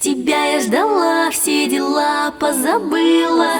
Тебя я ждала, все дела позабыла.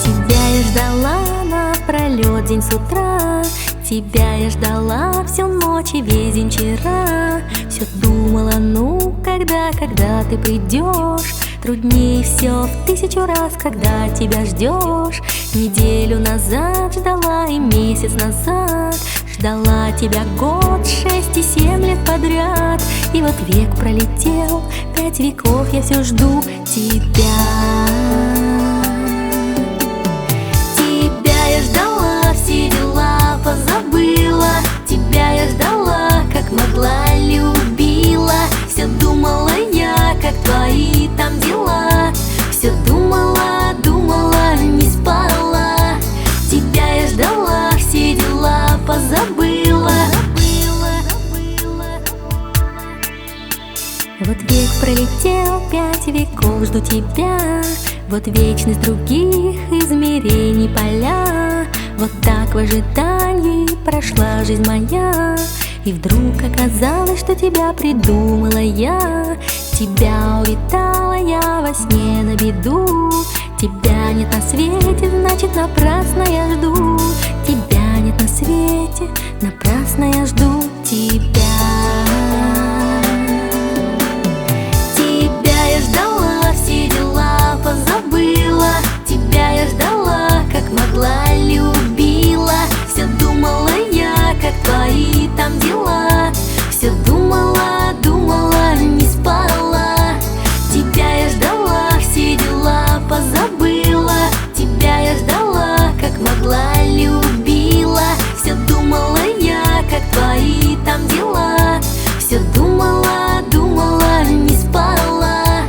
Тебя я ждала напролет день с утра. Тебя я ждала всю ночь и весь день вчера. Все думала, ну, когда ты придешь. Труднее все в 1000 раз, когда тебя ждешь. Неделю назад ждала и месяц назад. Ждала тебя год, 6 и 7 лет подряд. И вот век пролетел, 5 веков я все жду тебя. Тебя я ждала, все дела позабыла. Тебя я ждала, как могла, любила. Все думала я, как твои там дела. Все думала, не спала. Тебя я ждала, все дела позабыла. Вот век пролетел, 5 веков жду тебя. Вот вечность других измерений поля. Вот так в ожидании прошла жизнь моя. И вдруг оказалось, что тебя придумала я. Тебя улетала я во сне на беду. Тебя нет на свете, значит напрасно я жду. Тебя нет на свете, напрасно я жду тебя. Тебя я ждала, все дела позабыла. Тебя я ждала, как могла, любила. Все думала я, как твои там дела. Все думала, не спала. Тебя я ждала, все дела позабыла. Тебя я ждала, как могла, любила. Все думала я, как твои там дела. Все думала, не спала.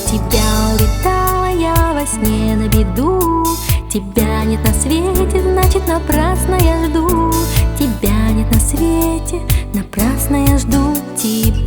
Тебя улетала я во сне на беду. Тебя нет на свете, значит напрасно я жду. Тебя нет на свете, напрасно я жду тебя.